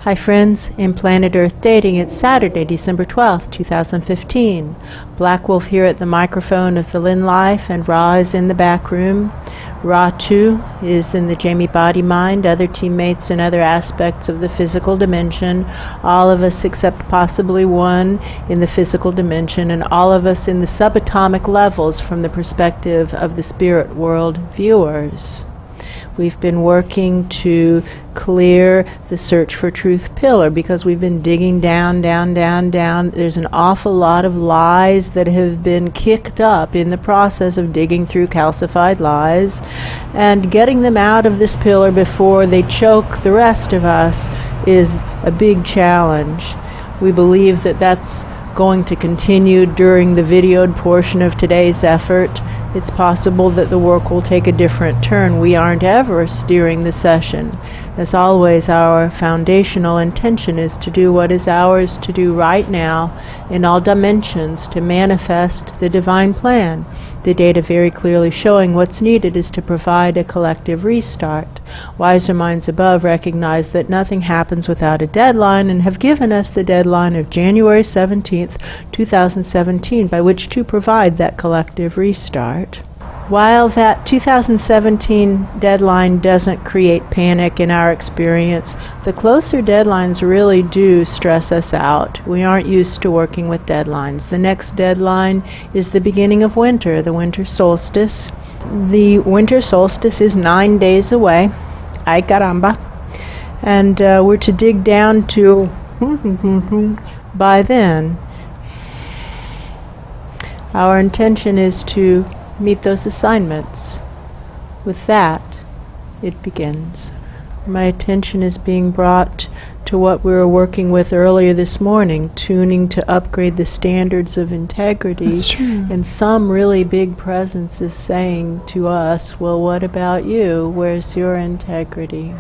Hi friends, in Planet Earth Dating, it's Saturday, December 12th, 2015. Black Wolf here at the microphone of the Lynn-Life, and Ra is in the back room. Ra, too, is in the Jamie Body Mind, other teammates in other aspects of the physical dimension, all of us except possibly one in the physical dimension, and all of us in the subatomic levels from the perspective of the spirit world viewers. We've been working to clear the search for truth pillar because we've been digging down. There's an awful lot of lies that have been kicked up in the process of digging through calcified lies, and getting them out of this pillar before they choke the rest of us is a big challenge. We believe that that's going to continue during the videoed portion of today's effort. It's possible that the work will take a different turn. We aren't ever steering the session. As always, our foundational intention is to do what is ours to do right now in all dimensions to manifest the divine plan. The data very clearly showing what's needed is to provide a collective restart. Wiser minds above recognize that nothing happens without a deadline and have given us the deadline of January 17th, 2017, by which to provide that collective restart. While that 2017 deadline doesn't create panic in our experience, the closer deadlines really do stress us out. We aren't used to working with deadlines. The next deadline is the beginning of winter, the winter solstice. The winter solstice is 9 days away. Ay caramba. And we're to dig down to by then. Our intention is to meet those assignments. With that, it begins. My attention is being brought to what we were working with earlier this morning, tuning to upgrade the standards of integrity. That's true. And some really big presence is saying to us, well, what about you? Where's your integrity?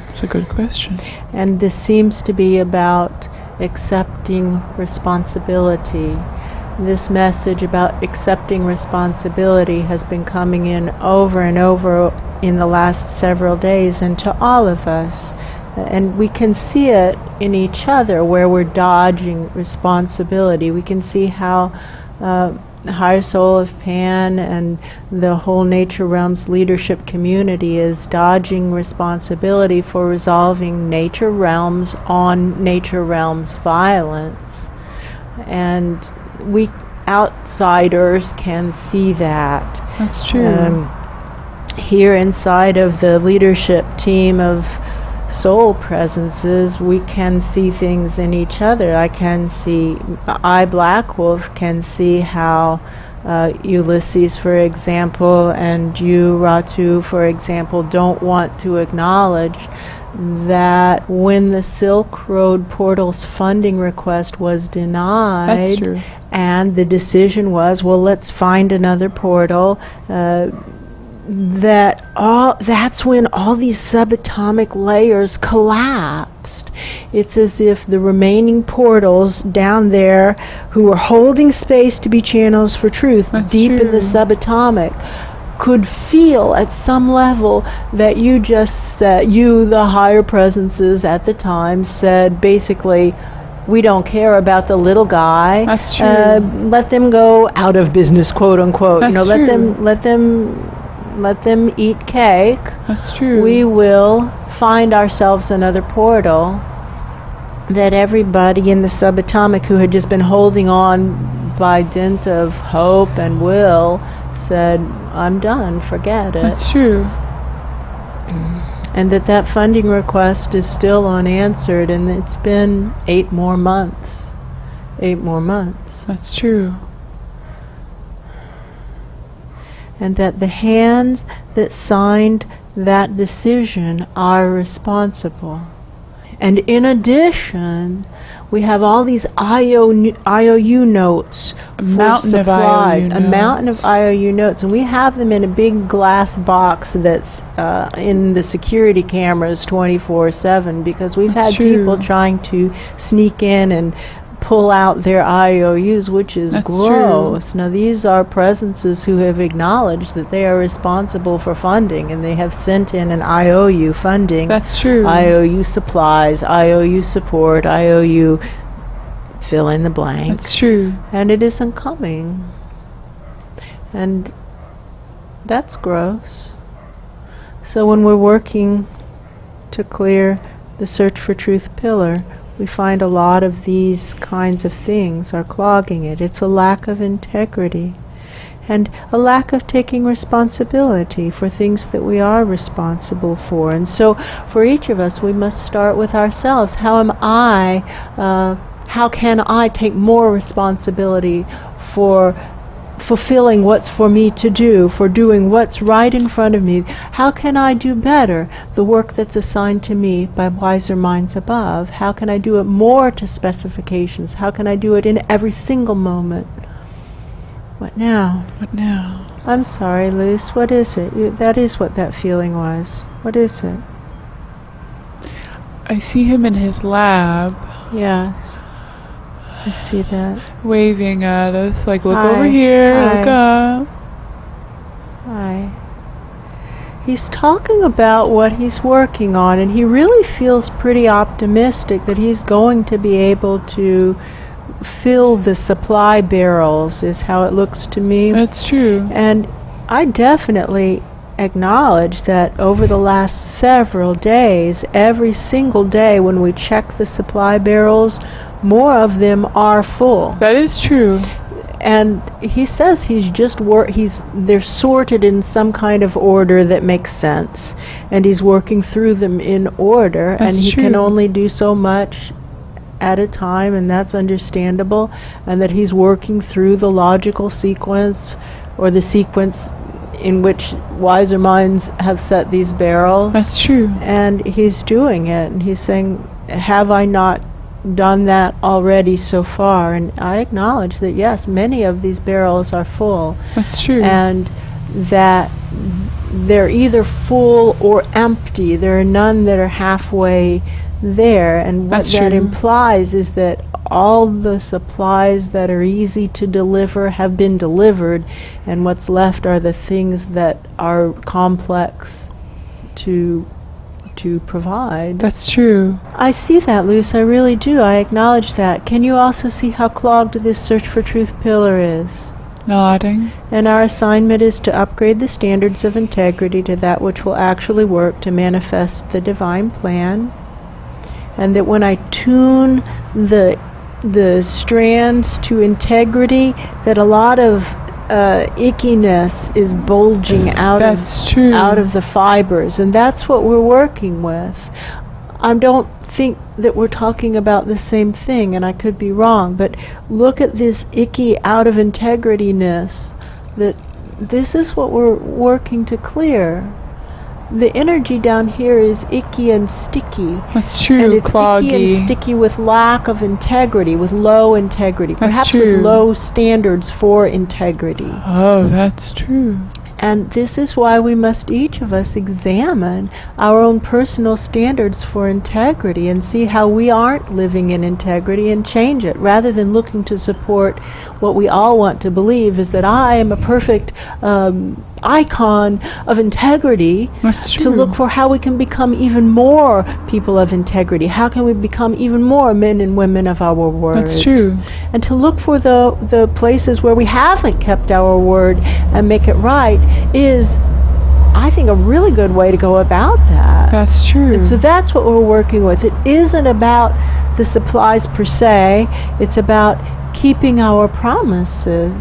That's a good question. And this seems to be about accepting responsibility. This message about accepting responsibility has been coming in over and over in the last several days, and to all of us. And we can see it in each other where we're dodging responsibility. We can see how the higher soul of Pan and the whole nature realms leadership community is dodging responsibility for resolving nature realms on nature realms violence. And we outsiders can see that. That's true. Here inside of the leadership team of soul presences, we can see things in each other. I, Black Wolf, can see how Ulysses, for example, and you, Ratu, for example, don't want to acknowledge that when the Silk Road Portal's funding request was denied, That's true. and the decision was, well, let's find another portal, that's when all these subatomic layers collapsed. It's as if the remaining portals down there who are holding space to be channels for truth, That's deep true. in the subatomic, could feel at some level that you just said, you, the higher presences at the time, said basically, we don't care about the little guy. That's true. Let them go out of business, quote unquote. That's true. Let them eat cake. That's true. We will find ourselves another portal. That everybody in the subatomic who had just been holding on by dint of hope and will said, I'm done, forget it. That's true. And that funding request is still unanswered, and it's been 8 more months. 8 more months. That's true. And that the hands that signed that decision are responsible. And in addition, we have all these IOU notes for supplies, a mountain of IOU notes, and we have them in a big glass box that's in the security cameras 24/7, because we've had people trying to sneak in and pull out their IOUs, which is That's gross. Now, these are presences who have acknowledged that they are responsible for funding, and they have sent in an IOU funding. That's true. IOU supplies, IOU support, IOU fill in the blank. That's true. And it isn't coming. And that's gross. So when we're working to clear the search for truth pillar, we find a lot of these kinds of things are clogging it. It's a lack of integrity and a lack of taking responsibility for things that we are responsible for. And so for each of us, we must start with ourselves. How can I take more responsibility for fulfilling what's for me to do, for doing what's right in front of me? How can I do better the work that's assigned to me by wiser minds above? How can I do it more to specifications? How can I do it in every single moment? What now? What now? I'm sorry, Luce. What is it? That is what that feeling was. What is it? I see him in his lab. Yes. I see that. Waving at us, like, look Hi. over here, Hi. look up. Hi. He's talking about what he's working on, and he really feels pretty optimistic that he's going to be able to fill the supply barrels, is how it looks to me. That's true. And I definitely acknowledge that over the last several days, every single day when we check the supply barrels, more of them are full. That is true. And he says they're sorted in some kind of order that makes sense, and he's working through them in order. That's and he true. can only do so much at a time, and that's understandable, and that he's working through the logical sequence, or the sequence in which wiser minds have set these barrels. That's true. And he's doing it, and he's saying, have I not done that already so far? And I acknowledge that yes, many of these barrels are full. That's true. And that they're either full or empty. There are none that are halfway there. And what That's that true. implies is that all the supplies that are easy to deliver have been delivered, and what's left are the things that are complex to provide. That's true. I see that, Luce. I really do. I acknowledge that. Can you also see how clogged this search for truth pillar is? Nodding. And our assignment is to upgrade the standards of integrity to that which will actually work to manifest the divine plan. And that when I tune the strands to integrity, that a lot of ickiness is bulging out of the fibers, and that's what we're working with. I don't think that we're talking about the same thing, and I could be wrong, but look at this icky out of integrityness. That this is what we're working to clear. The energy down here is icky and sticky. That's true. And it's Cloggy. icky and sticky with lack of integrity, with low integrity, That's perhaps true. with low standards for integrity. Oh, that's true. And this is why we must each of us examine our own personal standards for integrity and see how we aren't living in integrity and change it, rather than looking to support what we all want to believe is that I am a perfect icon of integrity. That's true. To look for how we can become even more people of integrity. How can we become even more men and women of our word? That's true. And to look for the places where we haven't kept our word and make it right is, I think, a really good way to go about that. That's true. And so that's what we're working with. It isn't about the supplies per se. It's about keeping our promises.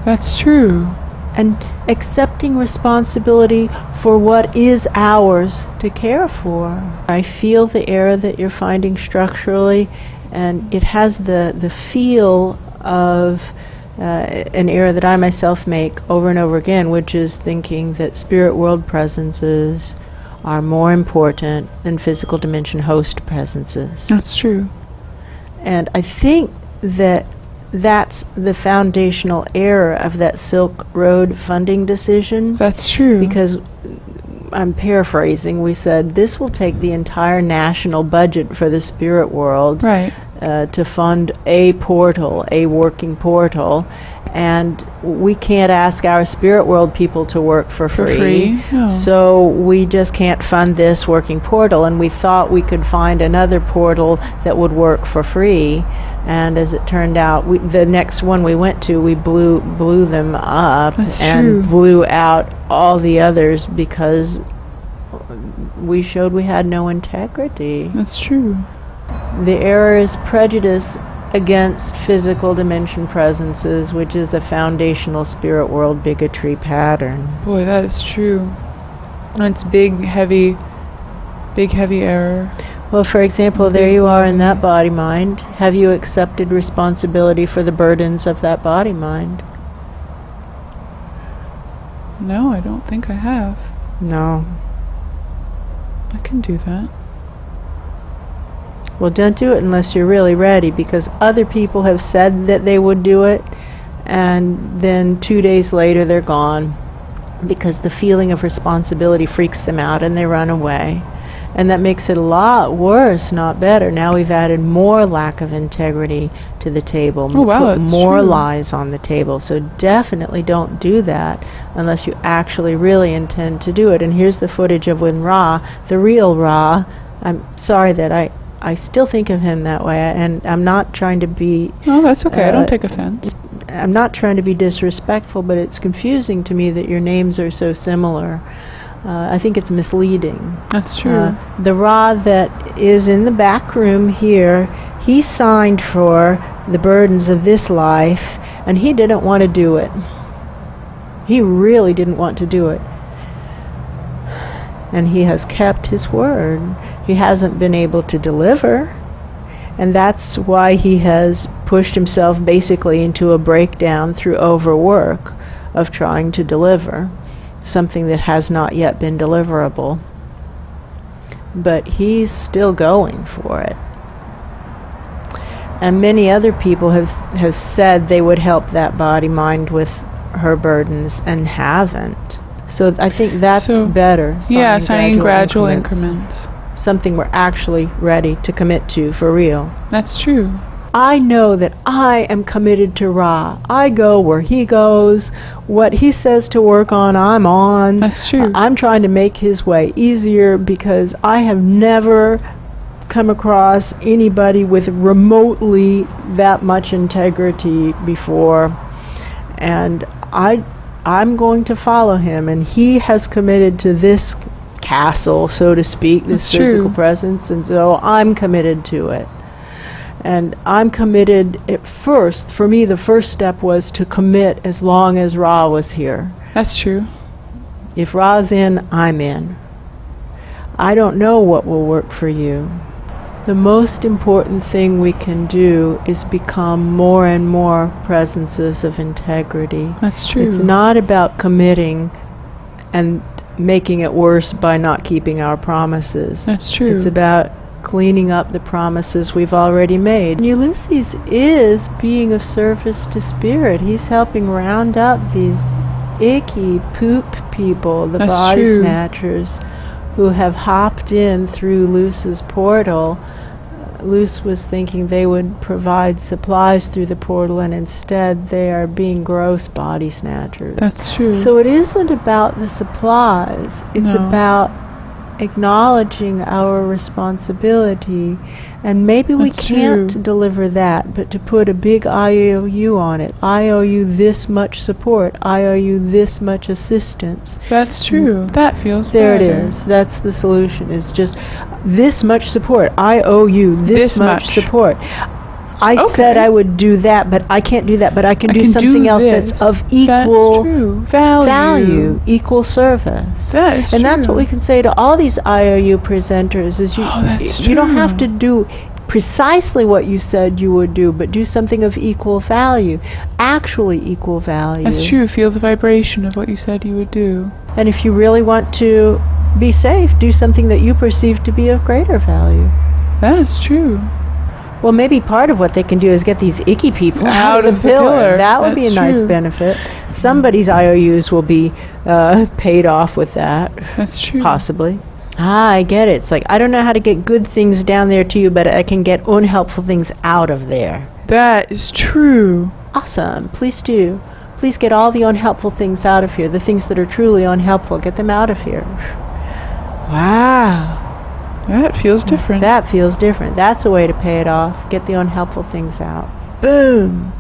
That's true. And accepting responsibility for what is ours to care for. I feel the error that you're finding structurally, and it has the feel of an error that I myself make over and over again, which is thinking that spirit world presences are more important than physical dimension host presences. That's true. And I think that that's the foundational error of that Silk Road funding decision. That's true. Because, I'm paraphrasing, we said this will take the entire national budget for the spirit world. Right. to fund a portal, a working portal, and we can't ask our spirit world people to work for free. No. So we just can't fund this working portal, and we thought we could find another portal that would work for free. And as it turned out, the next one we went to, we blew them up. That's and true. blew out all the others because we showed we had no integrity. That's true. The error is prejudice against physical dimension presences, which is a foundational spirit world bigotry pattern. Boy, that is true. That's big, heavy error. Well, for example, there you are in that body mind. Have you accepted responsibility for the burdens of that body mind? No, I don't think I have. No. I can do that. Well, don't do it unless you're really ready, because other people have said that they would do it, and then 2 days later they're gone because the feeling of responsibility freaks them out and they run away. And that makes it a lot worse, not better. Now we've added more lack of integrity to the table. Oh, wow, put that's more true. lies on the table. So definitely don't do that unless you actually really intend to do it. And here's the footage of when Ra, the real Ra, I'm sorry that I still think of him that way, and I'm not trying to be... No, that's okay. I don't take offense. I'm not trying to be disrespectful, but it's confusing to me that your names are so similar. I think it's misleading. That's true. The Ra that is in the back room here, he signed for the burdens of this life, and he didn't want to do it. He really didn't want to do it. And he has kept his word. He hasn't been able to deliver, and that's why he has pushed himself basically into a breakdown through overwork of trying to deliver something that has not yet been deliverable. But he's still going for it. And many other people have said they would help that body mind with her burdens and haven't. So I think that's better. Signing gradual increments. Something we're actually ready to commit to for real. That's true. I know that I am committed to Ra. I go where he goes. What he says to work on, I'm on. That's true. I'm trying to make his way easier because I have never come across anybody with remotely that much integrity before. And I'm going to follow him, and he has committed to this castle, so to speak, this physical presence, and so I'm committed to it. And I'm committed at first. For me, the first step was to commit as long as Ra was here. That's true. If Ra's in, I'm in. I don't know what will work for you. The most important thing we can do is become more and more presences of integrity. That's true. It's not about committing and making it worse by not keeping our promises. That's true. It's about cleaning up the promises we've already made. Ulysses is being of service to spirit. He's helping round up these icky poop people, the body snatchers, who have hopped in through Luce's portal. Luce was thinking they would provide supplies through the portal, and instead they are being gross body snatchers. That's true. So it isn't about the supplies. It's about acknowledging our responsibility, and maybe we can't deliver that, but to put a big IOU on it. I owe you this much support. I owe you this much assistance. That's true. That feels there better. It is. That's the solution. It's just this much support. I owe you this much support. I said I would do that, but I can't do that, but I can do something else that's of equal value, equal service. That is and that's what we can say to all these IOU presenters, is you don't have to do precisely what you said you would do, but do something of equal value, actually equal value. That's true. Feel the vibration of what you said you would do. And if you really want to be safe, do something that you perceive to be of greater value. That is true. Well, maybe part of what they can do is get these icky people out of the pillar. That would be a nice benefit. Somebody's IOUs will be paid off with that. That's true. Possibly. Ah, I get it. It's like, I don't know how to get good things down there to you, but I can get unhelpful things out of there. That is true. Awesome. Please do. Please get all the unhelpful things out of here. The things that are truly unhelpful, get them out of here. Wow. That feels different. That feels different. That's a way to pay it off. Get the unhelpful things out. Boom.